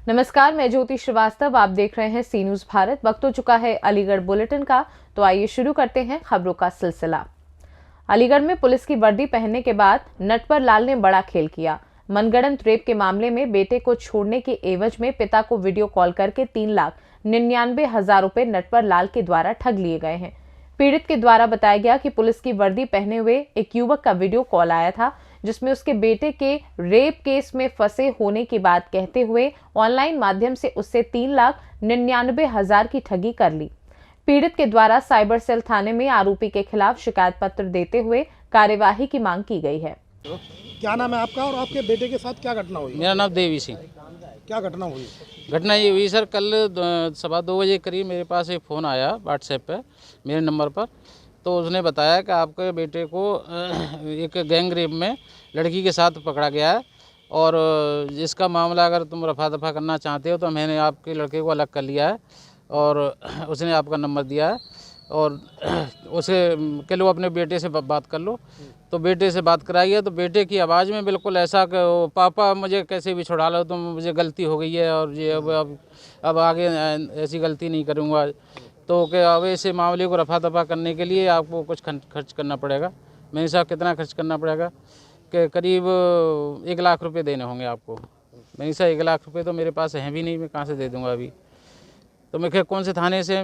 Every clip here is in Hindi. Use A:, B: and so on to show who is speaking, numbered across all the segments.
A: नमस्कार, मैं ज्योति श्रीवास्तव। आप देख रहे हैं सी न्यूज भारत। वक्त हो चुका है अलीगढ़ बुलेटिन का, तो आइए शुरू करते हैं खबरों का सिलसिला। अलीगढ़ में पुलिस की वर्दी पहनने के बाद नटवर लाल ने बड़ा खेल किया। मनगढ़ंत रेप के मामले में बेटे को छोड़ने के एवज में पिता को वीडियो कॉल करके 3,99,000 रुपए नटवर लाल के द्वारा ठग लिए गए हैं। पीड़ित के द्वारा बताया गया कि पुलिस की वर्दी पहने हुए एक युवक का वीडियो कॉल आया था, जिसमें उसके बेटे के रेप केस में फंसे होने की बात कहते हुए ऑनलाइन माध्यम से उससे 3,99,000 की ठगी कर ली। पीड़ित के द्वारा साइबर सेल थाने में आरोपी के खिलाफ शिकायत पत्र देते हुए कार्यवाही की मांग की गई है।
B: क्या नाम है आपका और आपके बेटे के साथ क्या घटना हुई?
C: मेरा नाम देवी सिंह।
B: क्या घटना हुई?
C: घटना ये हुई सर, कल 2:15 बजे करीब मेरे पास एक फ़ोन आया व्हाट्सएप पे मेरे नंबर पर। तो उसने बताया कि आपके बेटे को एक गैंग रेप में लड़की के साथ पकड़ा गया है और इसका मामला अगर तुम रफा दफा करना चाहते हो तो मैंने आपके लड़के को अलग कर लिया है और उसने आपका नंबर दिया है और उसे कह लो अपने बेटे से बात कर लो। तो बेटे से बात कराई है तो बेटे की आवाज़ में बिल्कुल ऐसा कि पापा मुझे कैसे भी छुड़ा लो, तुम मुझे गलती हो गई है और ये अब आगे ऐसी गलती नहीं करूँगा। तो कि अब ऐसे मामले को रफा दफा करने के लिए आपको कुछ खर्च करना पड़ेगा। मेरे साहब कितना खर्च करना पड़ेगा कि करीब 1 लाख रुपए देने होंगे आपको। मेरे साहब 1 लाख रुपए तो मेरे पास हैं भी नहीं, मैं कहाँ से दे दूँगा अभी। तो मैं कह कौन से थाने से,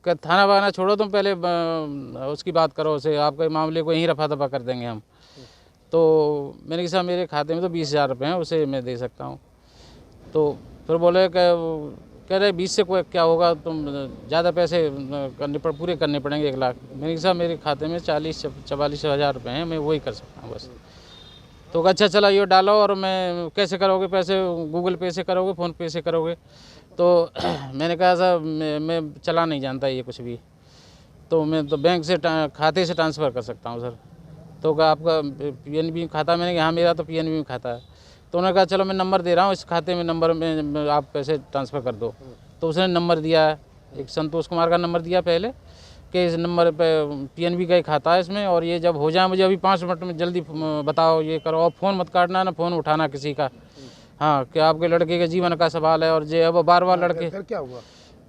C: थाना वाना छोड़ो, तुम पहले उसकी बात करो उसे, आपके मामले को यहीं रफा दफा कर देंगे हम। तो मेरे साहब मेरे खाते में तो 20,000 रुपये हैं, उसे मैं दे सकता हूँ। तो फिर बोले कह रहे 20 से कोई क्या होगा, तुम ज़्यादा पैसे पूरे करने पड़ेंगे 1 लाख। मेरे साहब मेरे खाते में 40-44 हज़ार रुपये हैं, मैं वही कर सकता हूँ बस। तो अच्छा चला ये डालो और मैं कैसे करोगे पैसे, गूगल पे से करोगे, फ़ोन पे से करोगे? तो मैंने कहा साहब मैं चला नहीं जानता ये कुछ भी, तो मैं तो बैंक से खाते से ट्रांसफ़र कर सकता हूँ सर। तो कहा आपका PNB खाता? मैंने कहा हाँ मेरा तो PNB में खाता है। तो उन्होंने कहा चलो मैं नंबर दे रहा हूँ, इस खाते में नंबर में आप पैसे ट्रांसफ़र कर दो। तो उसने नंबर दिया, एक संतोष कुमार का नंबर दिया पहले कि इस नंबर पे PNB का ही खाता है इसमें, और ये जब हो जाए मुझे अभी 5 मिनट में जल्दी बताओ, ये करो, और फ़ोन मत काटना, ना फ़ोन उठाना किसी का। हाँ, कि आपके लड़के के जीवन का सवाल है और ये अब बार लड़के।
B: फिर क्या हुआ?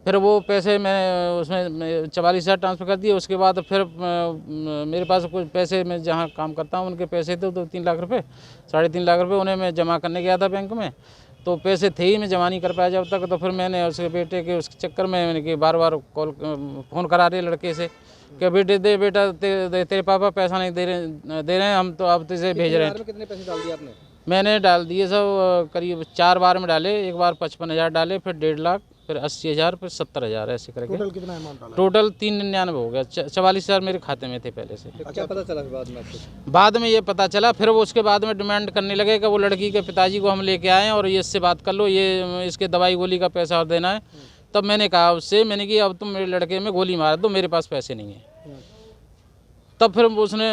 C: फिर वो पैसे मैं उसमें 44,000 ट्रांसफ़र कर दिए। उसके बाद फिर मेरे पास कुछ पैसे, मैं जहाँ काम करता हूँ उनके पैसे थे तो 3 लाख रुपए, 3.5 लाख रुपए उन्हें मैं जमा करने गया था बैंक में। तो पैसे थे ही, मैं जमा नहीं कर पाया जब तक। तो फिर मैंने उसके बेटे के उसके चक्कर में मैंने कि बार फ़ोन करा रहे लड़के से कि बेटे दे, बेटा तेरे पापा पैसा नहीं दे रहे हैं, हम तो अब तुझे भेज रहे हैं।
B: कितने पैसे डाल दिए आपने?
C: मैंने डाल दिए सब करीब 4 बार में डाले। एक बार 55,000 डाले, फिर 1.5 लाख, फिर 80,000, फिर 70,000, ऐसे करके
B: टोटल कितना अमाउंट डाला?
C: टोटल 399 हो गया। 44,000 मेरे खाते में थे पहले से।
B: क्या पता चला बाद में आपको?
C: बाद में ये पता चला, फिर वो उसके बाद में डिमांड करने लगे कि वो लड़की के पिताजी को हम लेके आए और ये इससे बात कर लो, ये इसके दवाई गोली का पैसा और देना है। तब मैंने कहा उससे, मैंने कि अब तुम मेरे लड़के में गोली मार दो, मेरे पास पैसे नहीं है। तब फिर उसने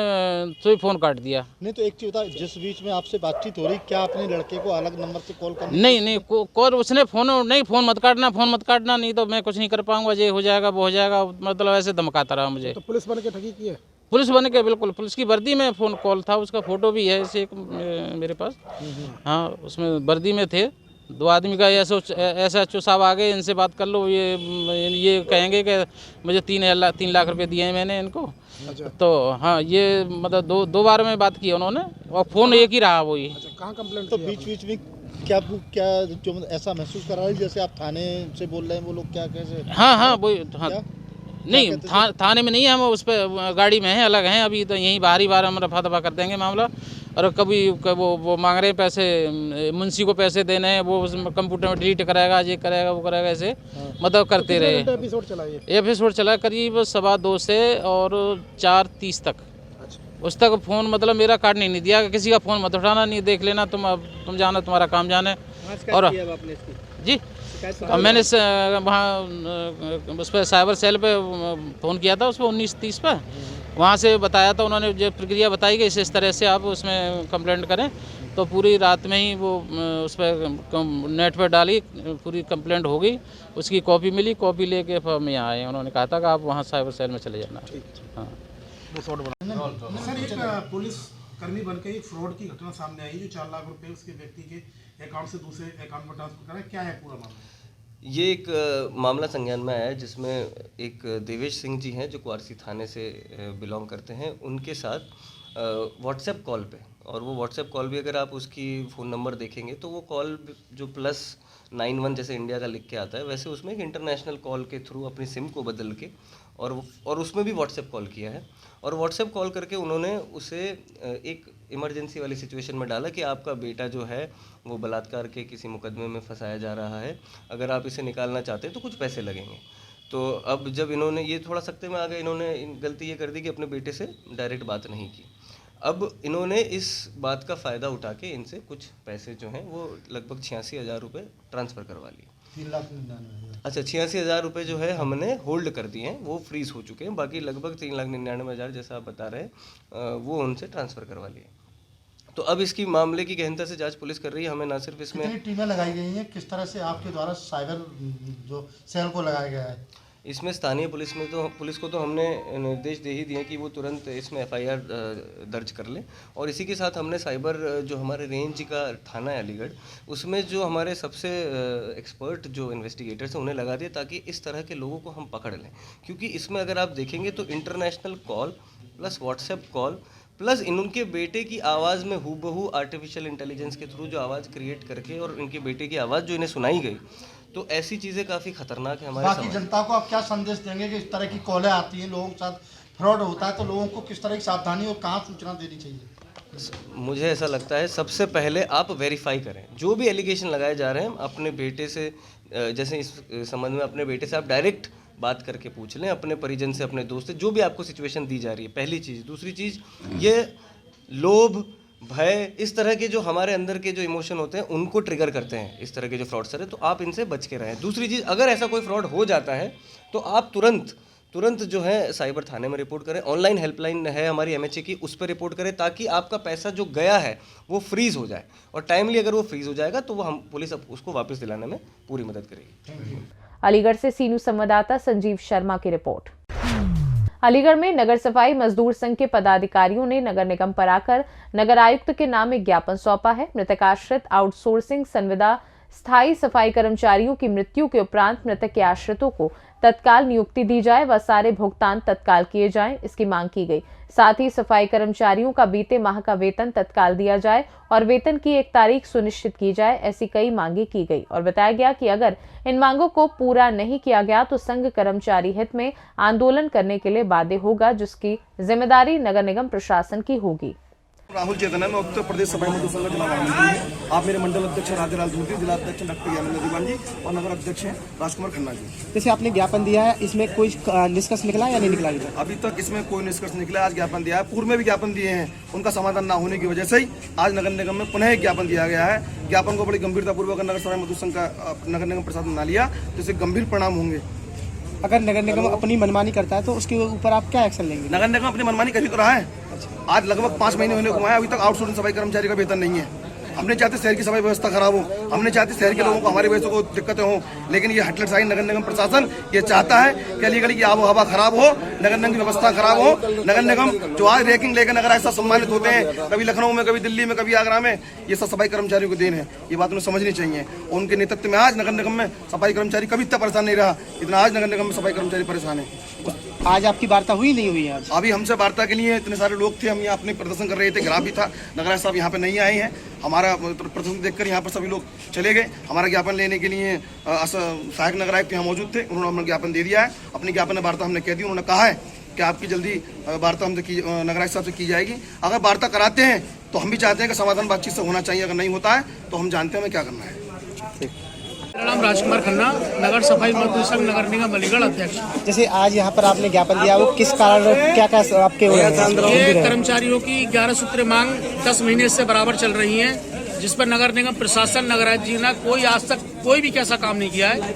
C: तो फ़ोन काट दिया।
B: नहीं तो एक चीज़ बता, जिस बीच में आपसे बातचीत हो रही, क्या अपने लड़के को अलग नंबर से कॉल करनी?
C: नहीं कॉल उसने फ़ोन मत काटना, नहीं तो मैं कुछ नहीं कर पाऊंगा, ये हो जाएगा वो हो जाएगा, मतलब ऐसे धमकाता रहा मुझे।
B: तो पुलिस बन के ठगी की है? पुलिस
C: बन के, बिल्कुल पुलिस की वर्दी में फ़ोन कॉल था, उसका फ़ोटो भी है ऐसे मेरे पास। हाँ, उसमें वर्दी में थे 2 आदमी का। ऐसा साहब आ गए, इनसे बात कर लो, ये कहेंगे कि मुझे 3 लाख रुपए दिए हैं मैंने इनको।
B: अच्छा।
C: तो हाँ, ये मतलब दो बार में बात की उन्होंने और फ़ोन एक ही रहा वही।
B: अच्छा, कहाँ कंप्लेंट? तो बीच में क्या जो ऐसा महसूस करा रही जैसे आप थाने से बोल रहे हैं, वो लोग क्या कैसे?
C: हाँ वही। हाँ नहीं, थाने में नहीं है, हम उस पर गाड़ी में हैं, अलग हैं अभी। तो यहीं बार हम रफा दफा कर देंगे मामला। और कभी वो मांग रहे हैं पैसे, मुंशी को पैसे देने हैं, वो कंप्यूटर में डिलीट कराएगा, ये करेगा वो करेगा, ऐसे मतलब करते रहे। एपिसोड चला करीब 2:15 से और 4:30 तक। उस तक फ़ोन मतलब मेरा काटने नहीं दिया, किसी का फ़ोन मत उठाना, नहीं देख लेना, तुम जाना, तुम्हारा काम जाने। और जी मैंने वहाँ उस पर साइबर सेल पे फ़ोन किया था, उस पर 19:30 पर। वहाँ से बताया था उन्होंने, जो प्रक्रिया बताई गई इस तरह से आप उसमें कंप्लेंट करें। तो पूरी रात में ही वो उस पर नेट पर डाली, पूरी कंप्लेंट हो गई, उसकी कॉपी मिली, कॉपी लेके फिर हम यहाँ आए। उन्होंने कहा था कि आप वहाँ साइबर सेल में चले जाना। हाँ
B: सर, एक पुलिस
D: कर्मी बनकर एक फ्रॉड की घटना सामने आई जो 4 लाख रुपए उसके व्यक्ति के अकाउंट से दूसरे अकाउंट में ट्रांसफर करा। क्या है पूरा मामला?
E: ये एक मामला संज्ञान में आया है जिसमें एक देवेश सिंह जी हैं जो क्वारसी थाने से बिलोंग करते हैं। उनके साथ व्हाट्सएप कॉल पे, और वो व्हाट्सएप कॉल भी अगर आप उसकी फ़ोन नंबर देखेंगे तो वो कॉल जो +91 जैसे इंडिया का लिख के आता है, वैसे उसमें एक इंटरनेशनल कॉल के थ्रू अपनी सिम को बदल के और उसमें भी व्हाट्सएप कॉल किया है। और व्हाट्सएप कॉल करके उन्होंने उसे एक इमरजेंसी वाली सिचुएशन में डाला कि आपका बेटा जो है वो बलात्कार के किसी मुकदमे में फंसाया जा रहा है, अगर आप इसे निकालना चाहते हैं तो कुछ पैसे लगेंगे। तो अब जब इन्होंने ये थोड़ा सख्ते में आ गए, इन्होंने गलती ये कर दी कि अपने बेटे से डायरेक्ट बात नहीं की। अब इन्होंने इस बात का फ़ायदा उठा के इनसे कुछ पैसे जो हैं वो लगभग 86,000 रुपये ट्रांसफ़र करवा लिए।
B: 3,99,000।
E: अच्छा, 86,000 रुपये जो है हमने होल्ड कर दिए हैं, वो फ्रीज़ हो चुके हैं। बाकी लगभग 3,99,000 जैसा आप बता रहे हैं वो उनसे ट्रांसफ़र करवा लिए। तो अब इसकी मामले की गहनता से जांच पुलिस कर रही है। हमें ना सिर्फ इसमें
B: कितनी टीमें लगाई गई हैं, किस तरह से आपके द्वारा साइबर जो सेल को लगाया गया है?
E: इसमें स्थानीय पुलिस को तो हमने निर्देश दे ही दिए कि वो तुरंत इसमें FIR दर्ज कर ले। और इसी के साथ हमने साइबर जो हमारे रेंज का थाना है अलीगढ़, उसमें जो हमारे सबसे एक्सपर्ट जो इन्वेस्टिगेटर्स हैं उन्हें लगा दिया ताकि इस तरह के लोगों को हम पकड़ लें। क्योंकि इसमें अगर आप देखेंगे तो international call plus WhatsApp call plus इनके बेटे की आवाज़ में हूबहू आर्टिफिशियल इंटेलिजेंस के थ्रू जो आवाज़ क्रिएट करके और इनके बेटे की आवाज़ जो इन्हें सुनाई गई, तो ऐसी चीज़ें काफ़ी खतरनाक है हमारे
B: बाकी जनता को आप क्या संदेश देंगे कि इस तरह की कॉलें आती हैं, लोगों के साथ फ्रॉड होता है, तो लोगों को किस तरह की सावधानी और कहाँ सूचना देनी चाहिए?
E: मुझे ऐसा लगता है सबसे पहले आप वेरीफाई करें जो भी एलिगेशन लगाए जा रहे हैं। अपने बेटे से जैसे इस संबंध में अपने बेटे से आप डायरेक्ट बात करके पूछ लें, अपने परिजन से, अपने दोस्त से, जो भी आपको सिचुएशन दी जा रही है। पहली चीज़। दूसरी चीज़, ये लोभ, भय, इस तरह के जो हमारे अंदर के जो इमोशन होते हैं उनको ट्रिगर करते हैं इस तरह के जो फ्रॉडस्टर है, तो आप इनसे बच के रहें। दूसरी चीज़, अगर ऐसा कोई फ्रॉड हो जाता है तो आप तुरंत जो है साइबर थाने में रिपोर्ट करें। ऑनलाइन हेल्पलाइन है हमारी MHA की, उस पर रिपोर्ट करें ताकि आपका पैसा जो गया है वो फ्रीज़ हो जाए। और टाइमली अगर वो फ्रीज़ हो जाएगा तो वो हम पुलिस उसको वापस दिलाने में पूरी मदद करेगी।
A: अलीगढ़ से सी न्यूज़ संवाददाता संजीव शर्मा की रिपोर्ट। अलीगढ़ में नगर सफाई मजदूर संघ के पदाधिकारियों ने नगर निगम पर आकर नगर आयुक्त के नाम एक ज्ञापन सौंपा है। मृतकाश्रित आउटसोर्सिंग संविदा स्थायी सफाई कर्मचारियों की मृत्यु के उपरांत मृतक के आश्रितों को तत्काल नियुक्ति दी जाए व सारे भुगतान तत्काल किए जाएं, इसकी मांग की गई। साथ ही सफाई कर्मचारियों का बीते माह का वेतन तत्काल दिया जाए और वेतन की एक तारीख सुनिश्चित की जाए, ऐसी कई मांगे की गई। और बताया गया कि अगर इन मांगों को पूरा नहीं किया गया तो संघ कर्मचारी हित में आंदोलन करने के लिए बाध्य होगा, जिसकी जिम्मेदारी नगर निगम प्रशासन की होगी।
F: राहुल चेतन है, मैं उत्तर प्रदेश सफाई मजदूर संघ का चुनाव आमंत्रित हूँ। आप मेरे मंडल अध्यक्ष राजेलाल धूती, जिला अध्यक्ष डॉक्टर यामिनी दीवान जी और नगर अध्यक्ष हैं राजकुमार खन्ना जी।
G: जैसे आपने ज्ञापन दिया है, इसमें कोई निष्कर्ष निकला या नहीं निकला?
F: अभी तक इसमें कोई निष्कर्ष निकला। आज ज्ञापन दिया है, पूर्व में भी ज्ञापन दिए हैं, उनका समाधान न होने की वजह से ही आज नगर निगम में पुनः एक ज्ञापन दिया गया है। ज्ञापन को बड़ी गंभीरतापूर्वक नगर सफाई मजदूर संघ का नगर निगम प्रशासन न लिया तो इससे गंभीर परिणाम होंगे।
G: अगर नगर निगम अपनी मनमानी करता है तो उसके ऊपर आप क्या एक्शन लेंगे?
F: नगर निगम अपनी मनमानी कर ही तो रहा है। आज लगभग 5 महीने होने को आए, अभी तक आउटसोर्सिंग सफाई कर्मचारी का वेतन नहीं है। हमने चाहते शहर की सफाई व्यवस्था खराब हो, हमने चाहते शहर के लोगों को, हमारे बच्चों को दिक्कतें हो, लेकिन ये हटलटसाही नगर निगम प्रशासन ये चाहता है कि अलीगढ़ की आबो हवा खराब हो, नगर निगम की व्यवस्था खराब हो। नगर निगम जो आज रैंकिंग लेकर नगर ऐसा सम्मानित होते हैं, कभी लखनऊ में, कभी दिल्ली में, कभी आगरा में, ये सब सफाई कर्मचारियों को देन है। ये बात उन्हें समझनी चाहिए। उनके नेतृत्व में आज नगर निगम में सफाई कर्मचारी कभी इतना परेशान नहीं रहा, इतना आज नगर निगम में सफाई कर्मचारी परेशान है।
G: आज आपकी वार्ता हुई नहीं हुई? आज
F: अभी हमसे वार्ता के लिए इतने सारे लोग थे, हम यहाँ अपने प्रदर्शन कर रहे थे, ग्राफ भी था। नगराज साहब यहाँ पे नहीं आए हैं, हमारा प्रदर्शन देखकर यहाँ पर सभी लोग चले गए। हमारा ज्ञापन लेने के लिए सहायक नगर आयुक्त यहाँ मौजूद थे, उन्होंने हमें ज्ञापन दे दिया है। अपनी ज्ञापन वार्ता हमने कह दी, उन्होंने कहा है कि आपकी जल्दी वार्ता हमसे नगराज साहब से की जाएगी। अगर वार्ता कराते हैं तो हम भी चाहते हैं कि समाधान बातचीत से होना चाहिए, अगर नहीं होता है तो हम जानते हैं हमें क्या करना है।
H: मेरा नाम राजकुमार खन्ना, नगर सफाई मजदूर संघ नगर निगम अलीगढ़ अध्यक्ष।
G: जैसे आज यहाँ पर आपने ज्ञापन दिया, वो किस कारण, क्या क्या आपके
H: ये कर्मचारियों की 11 सूत्रीय मांग 10 महीने से बराबर चल रही है, जिस पर नगर निगम प्रशासन, नगरायुक्त जी ने कोई आज तक कोई भी कैसा काम नहीं किया है।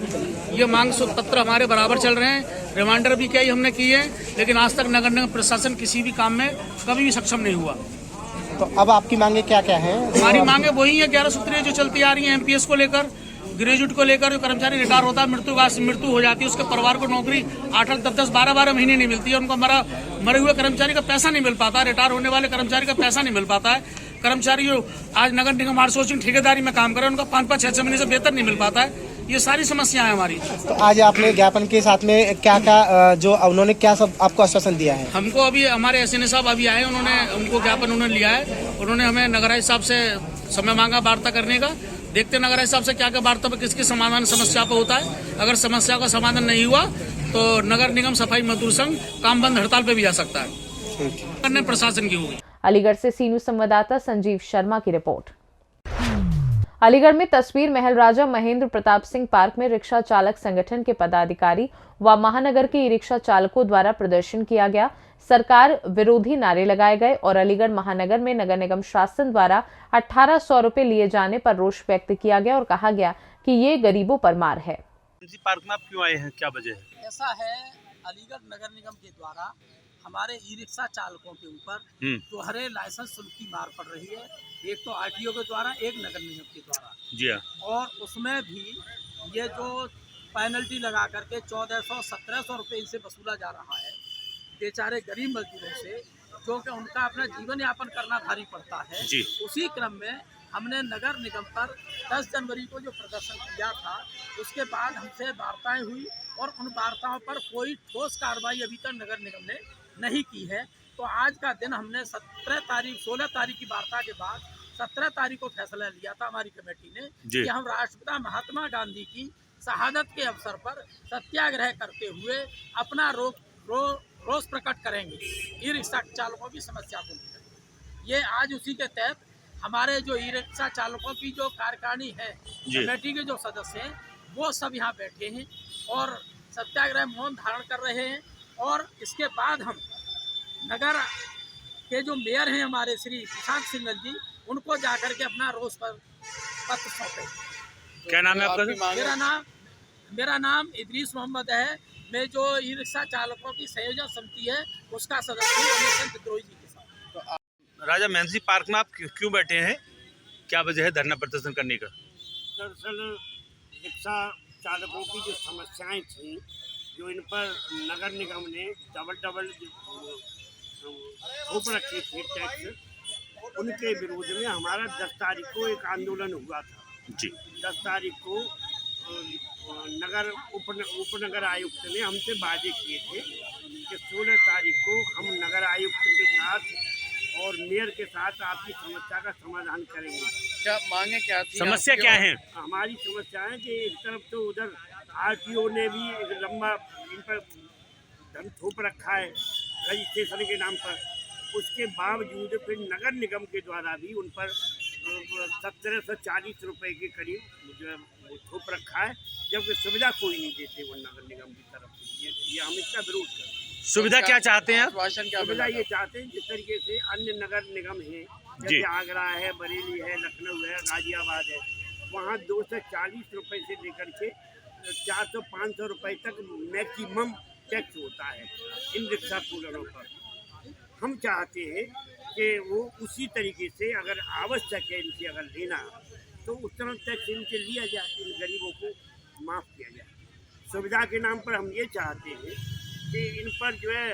H: ये मांग पत्र हमारे बराबर चल रहे हैं, रिमाइंडर भी कई हमने किए, लेकिन आज तक नगर निगम प्रशासन किसी भी काम में कभी भी सक्षम नहीं हुआ।
G: तो अब आपकी मांगे क्या क्या है?
H: हमारी मांगे वही है 11 सूत्रीय जो चलती आ रही है MPS को लेकर, ग्रेजुएट को लेकर जो कर्मचारी रिटायर होता है, मृत्यु हो जाती है, उसके परिवार को नौकरी 8-8, 10-10, 12-12 महीने नहीं मिलती है। उनको मरे हुए कर्मचारी का पैसा नहीं मिल पाता, रिटायर होने वाले कर्मचारी का पैसा नहीं मिल पाता है। कर्मचारी जो आज नगर निगम आउटसोर्सिंग ठेकेदारी में काम कर रहे हैं, उनका 5-5, 6-6 महीने से वेतन नहीं मिल पाता है। ये सारी समस्याएं हमारी।
G: तो आज आपने ज्ञापन के साथ में क्या क्या जो उन्होंने क्या सब आपको आश्वासन दिया है?
H: हमको अभी हमारे एसएनए साहब अभी आए, उनको ज्ञापन उन्होंने लिया है। उन्होंने हमें नगराध्यक्ष साहब से समय मांगा वार्ता करने का। देखते नगराध्यक्ष साहब से क्या क्या वार्ता में किसकी समाधान समस्या पर होता है। अगर समस्या का समाधान नहीं हुआ तो नगर निगम सफाई मजदूर संघ काम बंद हड़ताल पे भी जा सकता है। प्रशासन की होगी।
A: अलीगढ़ से सी न्यूज संवाददाता संजीव शर्मा की रिपोर्ट। अलीगढ़ में तस्वीर महल राजा महेंद्र प्रताप सिंह पार्क में रिक्शा चालक संगठन के पदाधिकारी व महानगर के ई रिक्शा चालकों द्वारा प्रदर्शन किया गया। सरकार विरोधी नारे लगाए गए और अलीगढ़ महानगर में नगर निगम शासन द्वारा 1800 रुपए लिए जाने पर रोष व्यक्त किया गया और कहा गया कि ये गरीबों पर मार है।
I: पार्क में आप क्यों आए हैं, क्या वजह है?
J: ऐसा है, अलीगढ़ नगर निगम के द्वारा हमारे ई रिक्शा चालकों के ऊपर दोहरे लाइसेंस शुल्क की मार पड़ रही है। एक तो आरटीओ के द्वारा, एक नगर निगम के द्वारा।
I: जी हाँ।
J: और उसमें भी ये जो पेनल्टी लगा करके 1400-1700 रुपये इनसे वसूला जा रहा है बेचारे गरीब मजदूरों से, जो कि उनका अपना जीवन यापन करना भारी पड़ता है। उसी क्रम में हमने नगर निगम पर 10 जनवरी को जो प्रदर्शन किया था, उसके बाद हमसे वार्ताएं हुई और उन वार्ताओं पर कोई ठोस कार्रवाई अभी तक नगर निगम ने नहीं की है। तो आज का दिन हमने 16 तारीख की वार्ता के बाद 17 तारीख को फैसला लिया था हमारी कमेटी ने कि हम राष्ट्रपिता महात्मा गांधी की शहादत के अवसर पर सत्याग्रह करते हुए अपना रोष प्रकट करेंगे ई रिक्शा चालकों की समस्या को लेकर। ये आज उसी के तहत हमारे जो ई रिक्शा चालकों की जो कार्यकारिणी है, कमेटी के जो सदस्य हैं, वो सब यहाँ बैठे हैं और सत्याग्रह मौन धारण कर रहे हैं। और इसके बाद हम नगर के जो मेयर हैं हमारे श्री प्रशांत सिंघल जी, उनको जाकर के अपना रोष पत्र सौंपे।
I: क्या नाम है आपका?
J: मेरा नाम इदरीस मोहम्मद है। मैं जो ई रिक्शा चालकों की संयोजन समिति है उसका सदस्य हूँ विद्रोही जी के साथ।
I: राजा महंत पार्क में आप क्यों बैठे हैं, क्या वजह है धरना प्रदर्शन करने का?
K: दरअसल रिक्शा चालकों की जो समस्याएं थी, जो इन पर नगर निगम ने डबल थोप रखे थे टैक्स, उनके विरोध में हमारा 10 तारीख को एक आंदोलन हुआ था। 10 तारीख को नगर उपनगर आयुक्त ने हमसे वादे किए थे कि 16 तारीख को हम नगर आयुक्त के साथ और मेयर के साथ आपकी समस्या का समाधान करेंगे।
H: क्या मांगे क्या थी?
I: समस्या क्या है?
K: हमारी समस्या है कि एक तरफ तो उधर आरटीओ ने भी एक लंबा इन पर धन थोप रखा है रजिस्ट्रेशन के नाम पर, उसके बावजूद फिर नगर निगम के द्वारा भी उन पर 1740 रुपये के करीब जो थोप रखा है, जबकि सुविधा कोई नहीं देते वो नगर निगम की तरफ से। ये हम इसका विरोध करते हैं।
I: सुविधा क्या चाहते हैं?
K: सुविधा ये चाहते हैं जिस तरीके से अन्य नगर निगम है, जैसे आगरा है, बरेली है, लखनऊ है, गाजियाबाद है, वहाँ 240 रुपये से लेकर के 400-500 रुपये तक मैक्सिमम टैक्स होता है इन रिक्शा कूलरों पर। हम चाहते हैं कि वो उसी तरीके से अगर आवश्यक है इनसे अगर लेना, तो उस तरह टैक्स इनसे लिया जाए, इन गरीबों को माफ़ किया जाए। सुविधा के नाम पर हम ये चाहते हैं कि इन पर जो है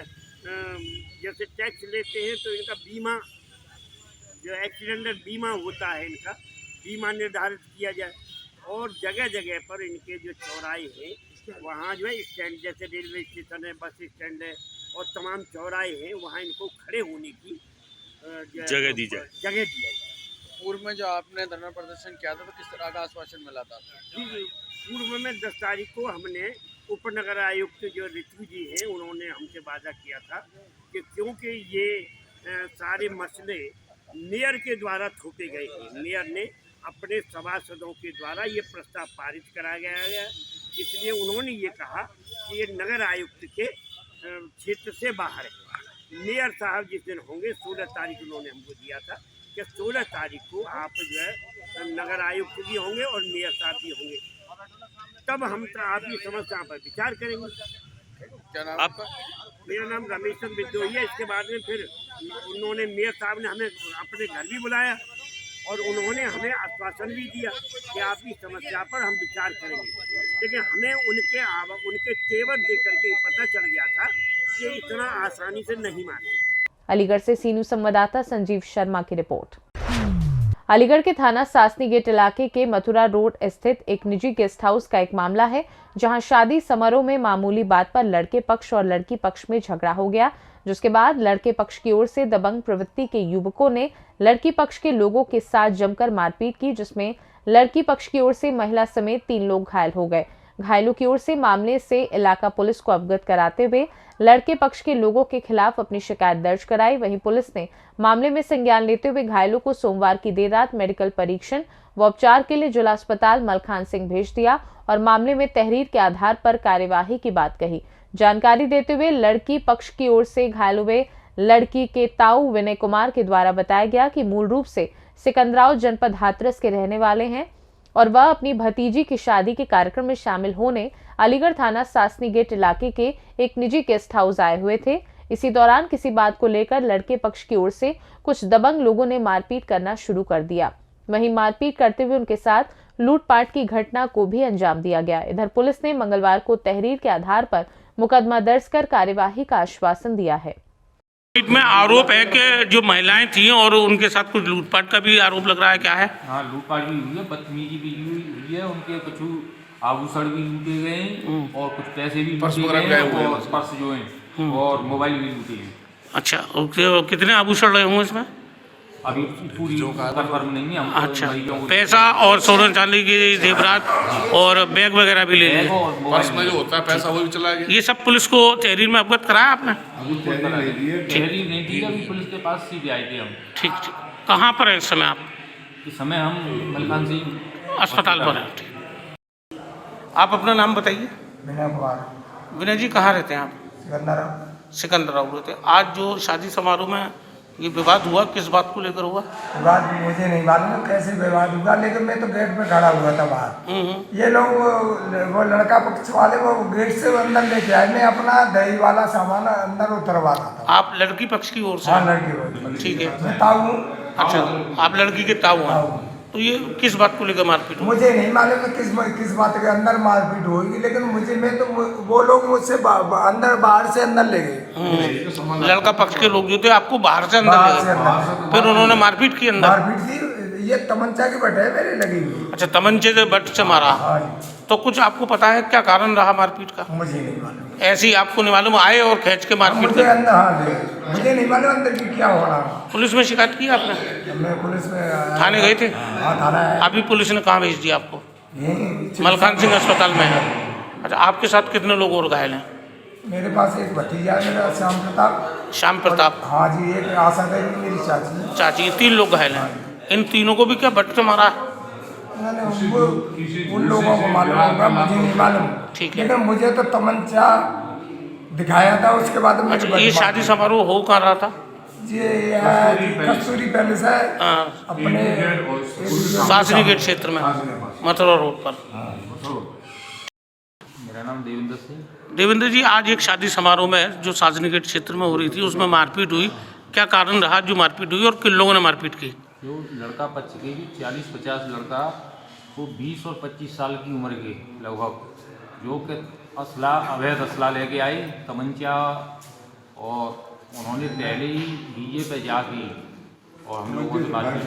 K: जैसे टैक्स लेते हैं तो इनका बीमा, जो एक्सीडेंटल बीमा होता है, इनका बीमा निर्धारित किया जाए। और जगह जगह पर इनके जो चौराहे हैं वहाँ जो है स्टैंड, जैसे रेलवे स्टेशन है, बस स्टैंड है और तमाम चौराहे हैं, वहाँ इनको खड़े होने की
I: जगह दी जाए।
H: पूर्व में जो आपने धरना प्रदर्शन किया था तो किस तरह का आश्वासन मिला था?
K: जी, पूर्व में 10 तारीख को हमने उपनगर आयुक्त जो ऋतु जी हैं, उन्होंने हमसे वादा किया था कि क्योंकि ये सारे मसले मेयर के द्वारा थोपे गए हैं, मेयर ने अपने सभासदों के द्वारा ये प्रस्ताव पारित कराया गया है, इसलिए उन्होंने ये कहा कि ये नगर आयुक्त के क्षेत्र से बाहर है। मेयर साहब जिस दिन होंगे 16 तारीख उन्होंने हमको दिया था कि 16 तारीख को आप जो है नगर आयुक्त भी होंगे और मेयर साहब भी होंगे, तब हम आपकी समस्या पर विचार करेंगे।
H: क्या नाम आपका?
K: मेरा नाम रमेश चंद्र विद्रोही है। इसके बाद में फिर उन्होंने मेयर साहब ने हमें अपने घर भी बुलाया और उन्होंने हमें आश्वासन भी दिया कि आपकी समस्या पर हम विचार करेंगे, लेकिन हमें उनके तेवर देख करके पता चल गया था कि इतना आसानी से नहीं माने।
A: अलीगढ़ से सी न्यूज़ संवाददाता संजीव शर्मा की रिपोर्ट। अलीगढ़ के थाना सासनी गेट इलाके के मथुरा रोड स्थित एक निजी गेस्ट हाउस का एक मामला है, जहां शादी समारोह में मामूली बात पर लड़के पक्ष और लड़की पक्ष में झगड़ा हो गया, जिसके बाद लड़के पक्ष की ओर से दबंग प्रवृत्ति के युवकों ने लड़की पक्ष के लोगों के साथ जमकर मारपीट की, जिसमें लड़की पक्ष की ओर से महिला समेत 3 लोग घायल हो गए। घायलों की ओर से मामले से इलाका पुलिस को अवगत कराते हुए लड़के पक्ष के लोगों के खिलाफ अपनी शिकायत दर्ज कराई। वहीं पुलिस ने मामले में संज्ञान लेते हुए घायलों को सोमवार की देर रात मेडिकल परीक्षण व उपचार के लिए जिला अस्पताल मलखान सिंह भेज दिया और मामले में तहरीर के आधार पर कार्यवाही की बात कही। जानकारी देते हुए लड़की पक्ष की ओर से घायल हुए लड़की के ताऊ विनय कुमार के द्वारा बताया गया कि मूल रूप से सिकंदराव जनपद हाथरस के रहने वाले हैं और वह अपनी भतीजी की शादी के कार्यक्रम में शामिल होने अलीगढ़ थाना सासनी गेट इलाके के एक निजी गेस्ट हाउस आए हुए थे। इसी दौरान किसी बात को लेकर लड़के पक्ष की ओर से कुछ दबंग लोगों ने मारपीट करना शुरू कर दिया। वहीं मारपीट करते हुए उनके साथ लूटपाट की घटना को भी अंजाम दिया गया। इधर पुलिस ने मंगलवार को तहरीर के आधार पर मुकदमा दर्ज कर कार्यवाही का आश्वासन दिया है।
H: में आरोप है कि जो महिलाएं थी और उनके साथ कुछ लूटपाट का भी आरोप लग रहा है, क्या है?
L: हाँ, लूटपाट भी हुई है, बदतमीजी भी हुई है, उनके कुछ आभूषण भी लूटे गए और कुछ पैसे भी लूटे गए और पर्स जो है और मोबाइल भी लूटे गए।
H: अच्छा, और कितने आभूषण रहे होंगे इसमें?
L: अभी पूरी कंफर्म नहीं है।
H: अच्छा, पैसा और सोना चांदी के जेवरात और बैग वगैरह भी ले लिए,
L: पर्स में जो होता है पैसा वो भी चला गया।
H: ये सब पुलिस को तहरीर में अवगत कराया आपने?
L: तहरीर नहीं थी, अभी पुलिस के पास CBI थे हम।
H: ठीक ठीक। कहाँ पर है इस समय आप?
L: इस समय हम मलखान सिंह
H: अस्पताल पर हैं। आप अपना नाम बताइए।
M: विनय कुमार।
H: विनय जी कहाँ रहते हैं आप?
M: सिकंदराव
H: रहते हैं। आज जो शादी समारोह में ये विवाद हुआ, किस बात को लेकर हुआ?
M: विवाद मुझे नहीं मालूम कैसे विवाद हुआ, लेकिन मैं तो गेट पे खड़ा हुआ था बाहर। ये लोग वो लड़का पक्ष वाले वो गेट से अंदर लेके आए, मैं अपना दही वाला सामान अंदर उतरवा रहा था।
H: आप लड़की पक्ष की ओर से?
M: हाँ, लड़की।
H: ठीक है।
M: मैं ताऊ हूँ।
H: अच्छा, आप लड़की के ताऊ हैं। तो ये किस बात को लेकर मारपीट हुई?
M: मुझे नहीं मालूम किस बात के अंदर मारपीट होगी, लेकिन मैं तो वो लोग मुझसे बाहर से अंदर ले गए।
H: लड़का पक्ष के लोग जो थे आपको बाहर से अंदर ले गए, फिर उन्होंने मारपीट की अंदर?
M: मारपीट थी, ये तमंचा की बट है मेरे लगी हुई।
H: अच्छा, तमंचे से बट से मारा। तो कुछ आपको पता है क्या कारण रहा मारपीट का?
M: मुझे नहीं मालूम।
H: ऐसे ही आपको नहीं मालूम, आए और खींच के मारपीट
M: मुझे नहीं मालूम अंदर की क्या हो रहा।
H: पुलिस में शिकायत की आपने?
M: मैं पुलिस में
H: थाने गए थे?
M: हाँ, थाना है।
H: अभी पुलिस ने कहाँ भेज दिया आपको? मलखान सिंह अस्पताल में है। अच्छा, आपके साथ कितने लोग और घायल हैं?
M: मेरे पास एक भतीजा है मेरा, श्याम प्रताप। हाँ जी, एक आशा देवी मेरी चाची।
H: 3 लोग घायल हैं। इन तीनों को भी क्या बट से मारा?
M: उन लोगों को मालूम होगा, मुझे नहीं मालूम।
H: ठीक है।
M: लेकिन मुझे तो तमंचा दिखाया था, उसके बाद में।
H: अच्छा, ये शादी समारोह हो कहाँ रहा था?
M: ये कस्तूरी पैलेस है अपने
H: सासनी गेट क्षेत्र में, मथुरा रोड पर।
L: मेरा नाम देवेंद्र सिंह।
H: देवेंद्र जी, आज एक शादी समारोह में जो सासनी गेट क्षेत्र में हो रही थी, उसमें मारपीट हुई, क्या कारण रहा जो मारपीट हुई और किन लोगों ने मारपीट की?
L: जो लड़का पक्ष के 40-50 लड़का वो 20 और 25 साल की उम्र के लगभग, जो कि अवैध असला लेके आए, तमंचा, और उन्होंने पहले ही डीजे पे जाके और हम लोगों से बातचीत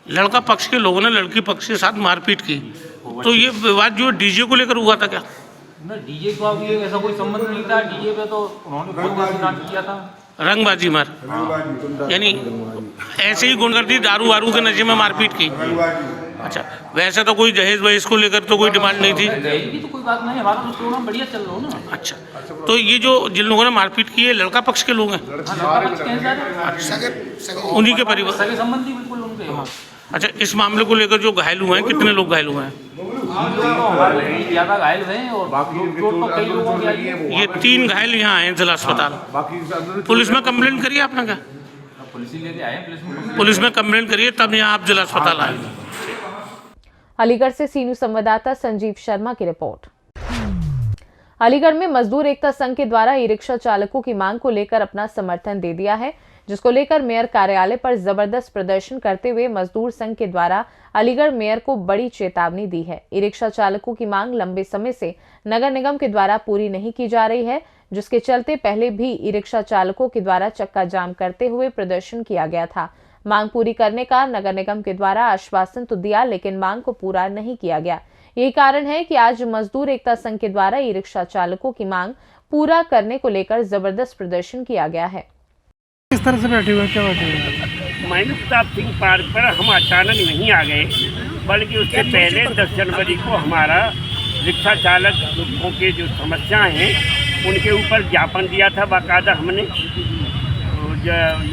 L: की।
H: लड़का पक्ष के लोगों ने लड़की पक्ष के साथ मारपीट की, तो ये विवाद जो डीजे को लेकर हुआ था क्या?
L: ना, डीजे का भी ऐसा कोई संबंध नहीं था। डीजे पे तो उन्होंने बहुत नाटक किया था,
H: रंगबाजी मार, यानी ऐसे ही गुंडगर्दी दारू वारू के नशे में मारपीट की। अच्छा, वैसे तो कोई दहेज वहेज को लेकर तो कोई डिमांड नहीं थी?
L: दहेज की तो कोई बात नहीं, हमारा तो प्रोग्राम बढ़िया चल रहा हो ना।
H: अच्छा, तो ये जो जिन लोगों ने मारपीट की है लड़का पक्ष के लोग हैं? उन्हीं के परिवार,
L: सगे संबंधी बिल्कुल उनके।
H: अच्छा, इस मामले को लेकर जो घायल हुए हैं, कितने लोग घायल हुए हैं?
L: ज्यादा घायल हैं और तो कई लोगों की आई है।
H: ये 3 घायल यहाँ आए जिला अस्पताल। पुलिस में कंप्लेंट करिए आपने? क्या
L: पुलिस लेके आए?
H: पुलिस में कंप्लेंट करिए, तब यहाँ आप जिला अस्पताल आए।
A: अलीगढ़ से सी न्यूज़ संवाददाता संजीव शर्मा की रिपोर्ट। अलीगढ़ में मजदूर एकता संघ के द्वारा ई रिक्शा चालकों की मांग को लेकर अपना समर्थन दे दिया है, जिसको लेकर मेयर कार्यालय पर जबरदस्त प्रदर्शन करते हुए मजदूर संघ के द्वारा अलीगढ़ मेयर को बड़ी चेतावनी दी है। ई रिक्शा चालकों की मांग लंबे समय से नगर निगम के द्वारा पूरी नहीं की जा रही है, जिसके चलते पहले भी ई रिक्शा चालकों के द्वारा चक्का जाम करते हुए प्रदर्शन किया गया था। मांग पूरी करने का नगर निगम के द्वारा आश्वासन तो दिया, लेकिन मांग को पूरा नहीं किया गया। यही कारण है कि आज मजदूर एकता संघ के द्वारा ई रिक्शा चालकों की मांग पूरा करने को लेकर जबरदस्त प्रदर्शन किया गया है।
G: किस तरह से बैठे हुए, क्या बैठे हुए?
K: माइनस प्रताप सिंह पार्क पर हम अचानक नहीं आ गए, बल्कि उससे पहले 10 जनवरी को हमारा रिक्शा चालकों के जो समस्याएं हैं उनके ऊपर ज्ञापन दिया था। बाकायदा हमने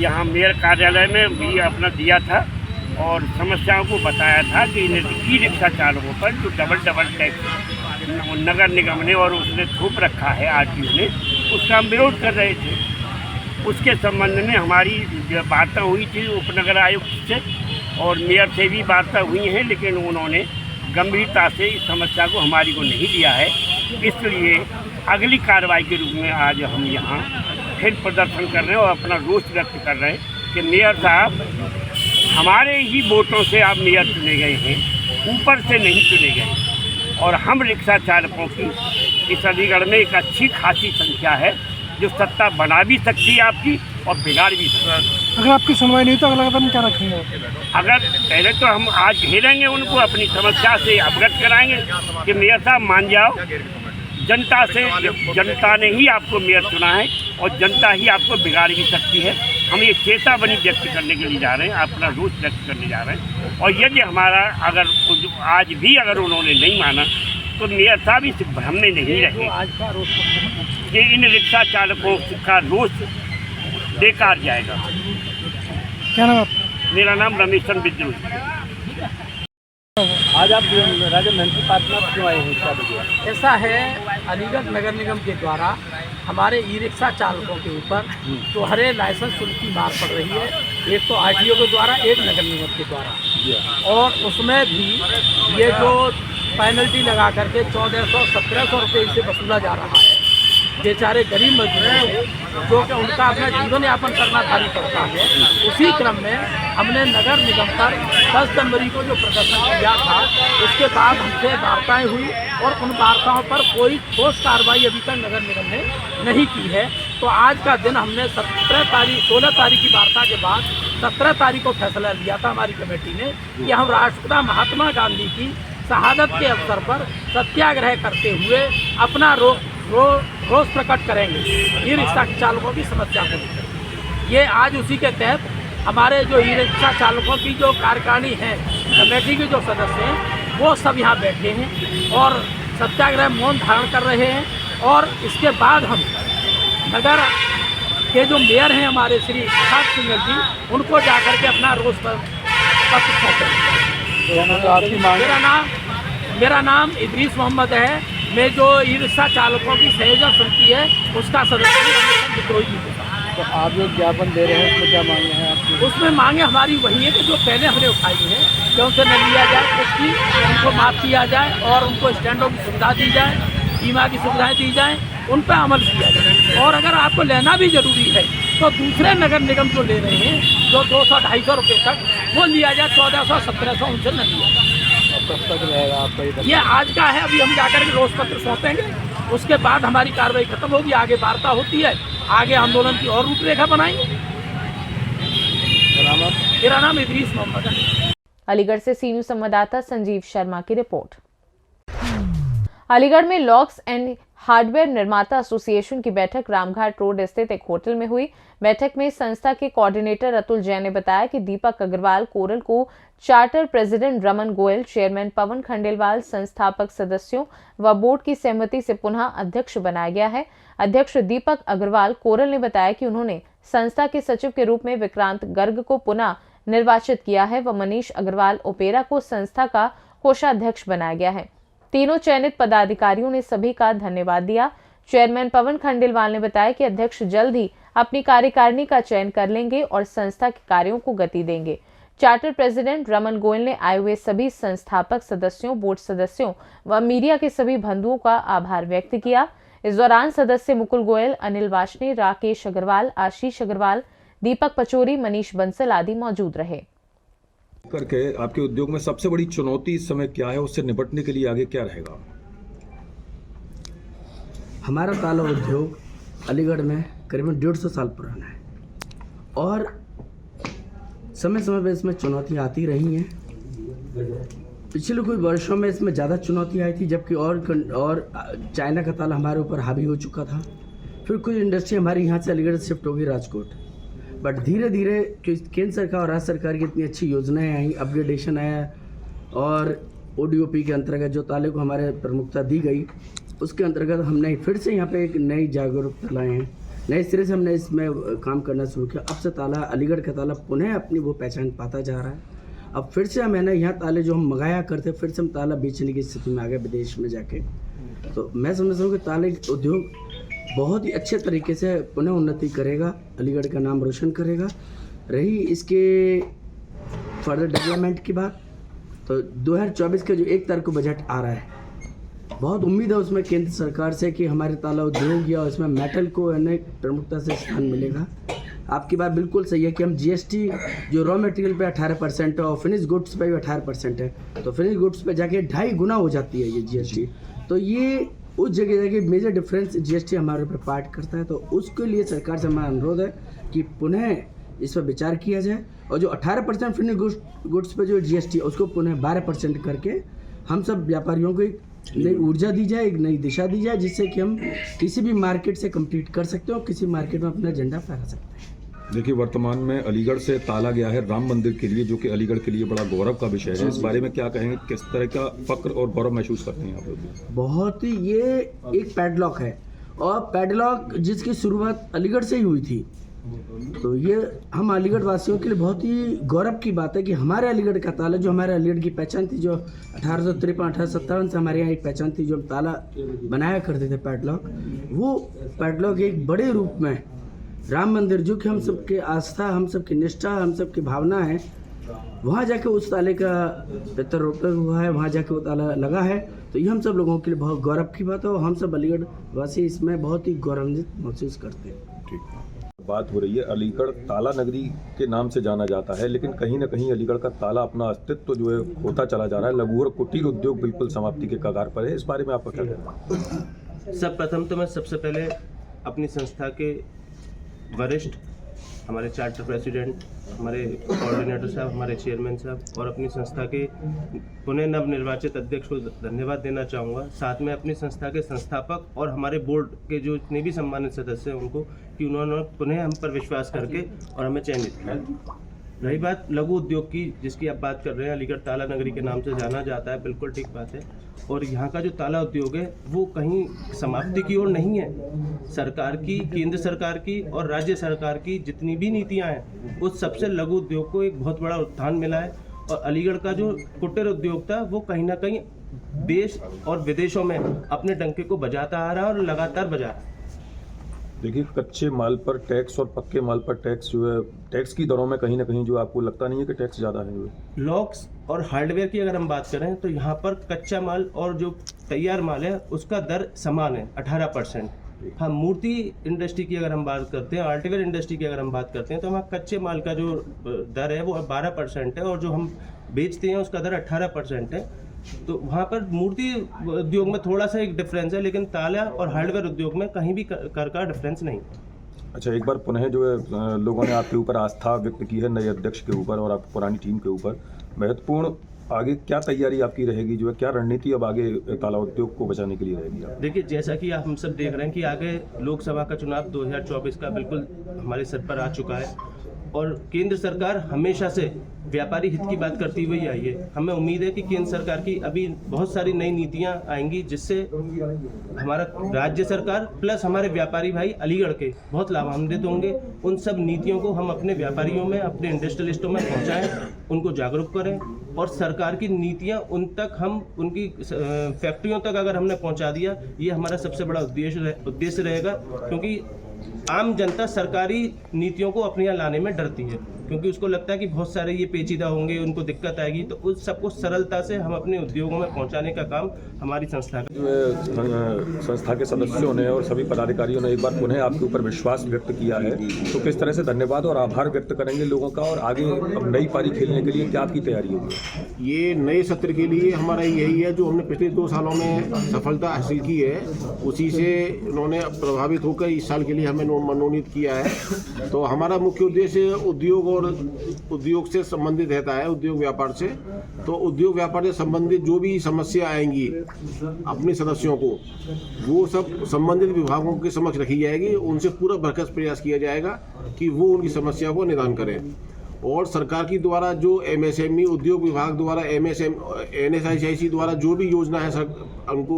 K: यहाँ मेयर कार्यालय में भी अपना दिया था और समस्याओं को बताया था कि ई रिक्शा चालकों पर जो डबल टैक्स नगर निगम ने और उसने थोप रखा है आरटीओ ने, उसका हम विरोध कर रहे थे। उसके संबंध में हमारी वार्ता हुई थी उपनगर आयुक्त से और मेयर से भी वार्ता हुई है, लेकिन उन्होंने गंभीरता से इस समस्या को हमारी को नहीं लिया है। इसलिए अगली कार्रवाई के रूप में आज हम यहाँ फिर प्रदर्शन कर रहे हैं और अपना रोष व्यक्त कर रहे हैं कि मेयर साहब, हमारे ही वोटों से आप मेयर चुने गए हैं, ऊपर से नहीं चुने गए। और हम रिक्शा चालकों की इस अलीगढ़ में एक अच्छी खासी संख्या है जो सत्ता बना भी सकती है आपकी और बिगाड़ भी सकती है।
G: अगर आपकी सुनवाई नहीं तो अगला कदम क्या रखेंगे?
K: अगर पहले तो हम आज घेरेंगे उनको, अपनी समस्या से अवगत कराएंगे कि मेयर साहब मान जाओ, जनता ने ही आपको मेयर चुना है और जनता ही आपको बिगाड़ भी सकती है। हम ये चेतावनी व्यक्त करने के लिए जा रहे हैं, अपना रोष व्यक्त करने जा रहे हैं। और यदि हमारा अगर आज भी अगर उन्होंने नहीं माना तो मेयर साहब इस भ्रम में नहीं रहे कि इन रिक्शा चालकों का रोष बेकार जाएगा।
G: क्या नाम?
K: मेरा नाम रमेश चंद्र विद्रोही।
J: आज आप राजा महंती पार्क में क्यों आए हैं, क्या वजह? ऐसा है, अलीगढ़ नगर निगम के द्वारा हमारे ई रिक्शा चालकों के ऊपर दोहरे लाइसेंस शुल्क की मार पड़ रही है, एक तो आरटीओ के द्वारा, एक नगर निगम के द्वारा। और उसमें भी ये जो पेनल्टी लगा करके 1400-1700 रुपये इसे वसूला जा रहा है। बेचारे गरीब मजदूर हैं जो कि उनका अपना जीवन यापन करना भारी पड़ता है। उसी क्रम में हमने नगर निगम पर 10 जनवरी को जो प्रदर्शन किया था, उसके बाद हमसे वार्ताएं हुई और उन वार्ताओं पर कोई ठोस कार्रवाई अभी तक नगर निगम ने नहीं की है। तो आज का दिन हमने 16 तारीख की वार्ता के बाद 17 तारीख को फैसला लिया था हमारी कमेटी ने कि हम राष्ट्रपिता महात्मा गांधी की शहादत के अवसर पर सत्याग्रह करते हुए अपना रोष प्रकट करेंगे ई रिक्शा चालकों की समस्या को लेकर। ये आज उसी के तहत हमारे जो ई रिक्शा चालकों की जो कार्यकारिणी है, कमेटी के जो सदस्य हैं, वो सब यहाँ बैठे हैं और सत्याग्रह मौन धारण कर रहे हैं। और इसके बाद हम नगर के जो मेयर हैं हमारे श्री प्रताप सिंह जी, उनको जाकर के अपना रोष पत्र सौंपेंगे। मेरा नाम इदरीस मोहम्मद है। मैं जो ई रिक्शा चालकों की संयोजक समिति है उसका सदस्य विद्रोही।
G: तो आप जो ज्ञापन दे रहे हैं उसमें क्या मांगे हैं आपकी?
J: उसमें मांगे हमारी वही है कि जो पहले हमने उठाई है कि उनसे न लिया जाए, उसकी उनको माफ़ किया जाए और उनको स्टैंडों की सुविधा दी जाए, बीमा की सुविधाएँ दी जाएँ, उन पर अमल किया जाए। और अगर आपको लेना भी जरूरी है तो दूसरे नगर निगम जो ले रहे हैं जो 200-250 रुपये तक, वो लिया जाए। 1400-1700 उनसे न लिया जाए।
G: कब तक रहेगा आपका
J: ये आज का है, अभी हम जाकर के रोष पत्र सौंपेंगे, उसके बाद हमारी कार्रवाई खत्म होगी, आगे वार्ता होती है, आगे आंदोलन की और रूपरेखा बनाएंगे। मेरा नाम इदरीस मोहम्मद है।
A: अलीगढ़ से सी न्यूज़ संवाददाता संजीव शर्मा की रिपोर्ट। अलीगढ़ में लॉक्स एंड हार्डवेयर निर्माता एसोसिएशन की बैठक रामघाट रोड स्थित एक होटल में हुई। बैठक में संस्था के कोऑर्डिनेटर अतुल जैन ने बताया कि दीपक अग्रवाल कोरल को charter president Raman Goyal, chairman Pawan Khandelwal, संस्थापक सदस्यों व बोर्ड की सहमति से पुनः अध्यक्ष बनाया गया है। अध्यक्ष दीपक अग्रवाल कोरल ने बताया कि उन्होंने संस्था के सचिव के रूप में विक्रांत गर्ग को पुनः निर्वाचित किया है व मनीष अग्रवाल ओपेरा को संस्था का कोषाध्यक्ष बनाया गया है। तीनों चयनित पदाधिकारियों ने सभी का धन्यवाद दिया। चेयरमैन पवन खंडेलवाल ने बताया कि अध्यक्ष जल्द ही अपनी कार्यकारिणी का चयन कर लेंगे और संस्था के कार्यों को गति देंगे। चार्टर प्रेसिडेंट रमन गोयल ने आए हुए सभी संस्थापक सदस्यों, बोर्ड सदस्यों व मीडिया के सभी बंधुओं का आभार व्यक्त किया। इस दौरान सदस्य मुकुल गोयल, अनिल वाशनी, राकेश अग्रवाल, आशीष अग्रवाल, दीपक पचौरी, मनीष बंसल आदि मौजूद रहे।
N: करके आपके उद्योग में सबसे बड़ी चुनौती इस समय क्या है, उससे निपटने के लिए आगे क्या रहेगा?
O: हमारा ताला उद्योग अलीगढ़ में करीबन 150 साल पुराना है और समय समय पर इसमें चुनौतियाँ आती रही हैं। पिछले कुछ वर्षों में इसमें ज़्यादा चुनौती आई थी, जबकि और चाइना का ताला हमारे ऊपर हावी हो चुका था। फिर कुछ इंडस्ट्री हमारी यहाँ से अलीगढ़ शिफ्ट हो गई राजकोट। बट धीरे धीरे केंद्र सरकार और राज्य सरकार की इतनी अच्छी योजनाएं आई, अपग्रेडेशन आया और ODOP के अंतर्गत जो ताले को हमारे प्रमुखता दी गई, उसके अंतर्गत हमने फिर से यहाँ पे एक नई जागरूकता लाए हैं। नए सिरे से हमने इसमें काम करना शुरू किया। अब से ताला, अलीगढ़ का ताला पुनः अपनी वो पहचान पाता जा रहा है। अब फिर से मैंने यहाँ ताले जो हम मंगाया करते, फिर से हम ताला बेचने की स्थिति में आ गए विदेश में जाके। तो मैं समझता हूँ कि ताले उद्योग बहुत ही अच्छे तरीके से पुनः उन्नति करेगा, अलीगढ़ का नाम रोशन करेगा। रही इसके फर्दर डेवलपमेंट की बात, तो 2024 का जो 1 तारीख को बजट आ रहा है, बहुत उम्मीद है उसमें केंद्र सरकार से कि हमारे ताला उद्योग या उसमें मेटल को अनेक प्रमुखता से स्थान मिलेगा। आपकी बात बिल्कुल सही है कि हम GST जो रॉ मटेरियल पे 18% है और फिनिश गुड्स पे भी 18% है, तो फिनिश गुड्स पे जाके 2.5 गुना हो जाती है ये GST। तो ये उस जगह मेजर डिफरेंस GST हमारे ऊपर पार्ट करता है। तो उसके लिए सरकार से हमारा अनुरोध है कि पुनः इस पर विचार किया जाए और जो 18% फिनिश गुड्स पे जो GST है उसको पुनः 12% करके हम सब व्यापारियों को एक नई ऊर्जा दी जाए, एक नई दिशा दी जाए, जिससे कि हम किसी भी मार्केट से कम्पीट कर सकते हो, किसी मार्केट में अपना एजेंडा फहरा सकते हैं।
N: देखिए, वर्तमान में अलीगढ़ से ताला गया है राम मंदिर के लिए, जो कि अलीगढ़ के लिए बड़ा गौरव का विषय है। इस बारे में क्या कहेंगे, किस तरह का फक्र और गौरव महसूस करते हैं आप?
O: बहुत ही, ये एक पैडलॉक है और पैडलॉक जिसकी शुरुआत अलीगढ़ से ही हुई थी। तो ये हम अलीगढ़ वासियों के लिए बहुत ही गौरव की बात है कि हमारे अलीगढ़ का ताला, जो हमारे अलीगढ़ की पहचान थी, जो 1853-1857 से हमारे यहाँ एक पहचान थी, जो हम ताला बनाया करते थे पैडलॉक, वो पैडलॉक एक बड़े रूप में राम मंदिर, जो कि हम सबके आस्था, हम सबकी निष्ठा, हम सबकी भावना है, वहाँ जाके उस ताले का प्रत्यारोपण हुआ है, वहाँ जाके वो ताला लगा है। तो ये हम सब लोगों के लिए बहुत गौरव की बात है और हम सब अलीगढ़ वासी इसमें बहुत ही गौरवान्वित महसूस करते हैं।
N: ठीक, बात हो रही है, अलीगढ़ ताला नगरी के नाम से जाना जाता है, लेकिन कहीं ना कहीं अलीगढ़ का ताला अपना अस्तित्व जो है खोता चला जा रहा है। लघु और कुटीर उद्योग बिल्कुल समाप्ति के कगार पर है। इस बारे में आपका क्या कहना है?
E: सब प्रथम तो मैं सबसे पहले अपनी संस्था के वरिष्ठ, हमारे चार्टर प्रेसिडेंट, हमारे कोऑर्डिनेटर साहब, हमारे चेयरमैन साहब और अपनी संस्था के पुनः नवनिर्वाचित अध्यक्ष को धन्यवाद देना चाहूँगा। साथ में अपनी संस्था के संस्थापक और हमारे बोर्ड के जो जितने भी सम्मानित सदस्य हैं उनको, कि उन्होंने पुनः हम पर विश्वास करके और हमें चयनित किया। रही बात लघु उद्योग की, जिसकी आप बात कर रहे हैं, अलीगढ़ ताला नगरी के नाम से जाना जाता है, बिल्कुल ठीक बात है। और यहाँ का जो ताला उद्योग है वो कहीं समाप्ति की ओर नहीं है। सरकार की, केंद्र सरकार की और राज्य सरकार की जितनी भी नीतियाँ हैं, उस सबसे लघु उद्योग को एक बहुत बड़ा उत्थान मिला है। और अलीगढ़ का जो कुटीर उद्योग था वो कहीं ना कहीं देश और विदेशों में अपने डंके को बजाता आ रहा है और लगातार बजा रहा है।
N: देखिए, कच्चे माल पर टैक्स और पक्के माल पर टैक्स जो है, टैक्स की दरों में कहीं ना कहीं जो आपको लगता नहीं है कि टैक्स ज़्यादा है?
E: लॉक्स और हार्डवेयर की अगर हम बात करें तो यहाँ पर कच्चा माल और जो तैयार माल है उसका दर समान है, 18%। हाँ, मूर्ति इंडस्ट्री की अगर हम बात करते हैं, हार्डवेयर इंडस्ट्री की अगर हम बात करते हैं, तो वहाँ कच्चे माल का जो दर है वो 12% है और जो हम बेचते हैं उसका दर 18% है। तो वहाँ पर मूर्ति उद्योग में थोड़ा सा एक डिफरेंस है, लेकिन ताला और हार्डवेयर उद्योग में कहीं भी कर का डिफरेंस नहीं।
N: अच्छा, एक बार पुनः जो है लोगों ने आपके ऊपर आस्था व्यक्त की है, नए अध्यक्ष के ऊपर और आपकी पुरानी टीम के ऊपर। महत्वपूर्ण आगे क्या तैयारी आपकी रहेगी, जो है क्या रणनीति अब आगे ताला उद्योग को बचाने के लिए रहेगी?
E: देखिए, जैसा कि हम सब देख रहे हैं कि आगे लोकसभा का चुनाव 2024 का बिल्कुल हमारे सर पर आ चुका है और केंद्र सरकार हमेशा से व्यापारी हित की बात करती हुई आई है। हमें उम्मीद है कि केंद्र सरकार की अभी बहुत सारी नई नीतियां आएंगी, जिससे हमारा राज्य सरकार प्लस हमारे व्यापारी भाई अलीगढ़ के बहुत लाभान्वित होंगे। उन सब नीतियों को हम अपने व्यापारियों में, अपने इंडस्ट्रियलिस्टों में पहुंचाएं, उनको जागरूक करें और सरकार की नीतियां उन तक, हम उनकी फैक्ट्रियों तक अगर हमने पहुंचा दिया, ये हमारा सबसे बड़ा उद्देश्य रहेगा। क्योंकि
P: आम जनता सरकारी नीतियों को अपने यहाँ लाने में डरती है, क्योंकि उसको लगता है कि बहुत सारे ये पेचीदा होंगे, उनको दिक्कत आएगी। तो उस सबको सरलता से हम अपने उद्योगों में पहुंचाने का काम हमारी संस्था का।
N: संस्था के सदस्यों ने और सभी पदाधिकारियों ने एक बार पुनः आपके ऊपर विश्वास व्यक्त किया है, तो किस तरह से धन्यवाद और आभार व्यक्त करेंगे लोगों का, और आगे अब नई पारी खेलने के लिए क्या आपकी तैयारी होगी?
D: ये नए सत्र के लिए हमारा यही है, जो हमने पिछले 2 सालों में सफलता हासिल की है उसी से उन्होंने प्रभावित होकर इस साल के लिए हमें मनोनीत किया है। तो हमारा मुख्य उद्देश्य उद्योग और उद्योग से संबंधित रहता है, उद्योग व्यापार से। तो उद्योग व्यापार से संबंधित जो भी समस्या आएंगी अपने सदस्यों को, वो सब संबंधित विभागों के समक्ष रखी जाएगी। उनसे पूरा भरसक प्रयास किया जाएगा कि वो उनकी समस्या को निदान करें। और सरकार की द्वारा जो MSME उद्योग विभाग द्वारा NSIC द्वारा जो भी योजना है उनको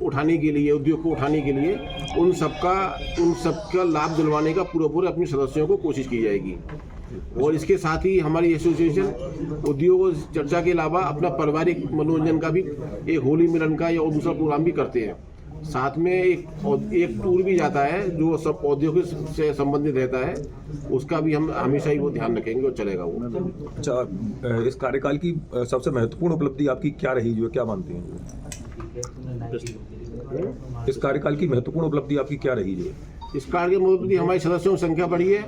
D: उठाने के लिए, उद्योग को उठाने के लिए, उन सबका लाभ दिलवाने का पूरा अपने सदस्यों को कोशिश की जाएगी। और इसके साथ ही हमारी एसोसिएशन उद्योग चर्चा के अलावा अपना पारिवारिक मनोरंजन का भी एक होली मिलन का या दूसरा प्रोग्राम भी करते हैं। साथ में एक टूर भी जाता है जो सब औद्योगिक से संबंधित रहता है, उसका भी हम हमेशा ही वो ध्यान रखेंगे और चलेगा वो।
N: अच्छा, इस कार्यकाल की सबसे महत्वपूर्ण उपलब्धि आपकी क्या रही, जो क्या मानते हैं? इस कार्यकाल की महत्वपूर्ण उपलब्धि आपकी क्या रही है?
D: इस कार्य की उपलब्धि हमारी सदस्यों की संख्या बढ़ी है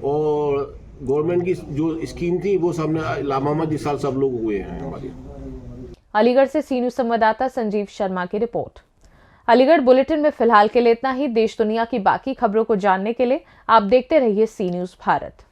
D: और गवर्नमेंट की जो स्कीम थी वो सबने लाभान्वित इस साल सब लोग हुए हैं हमारे।
A: अलीगढ़ से सी न्यूज़ संवाददाता संजीव शर्मा की रिपोर्ट। अलीगढ़ बुलेटिन में फिलहाल के लिए इतना ही। देश दुनिया की बाकी खबरों को जानने के लिए आप देखते रहिए सी न्यूज़ भारत।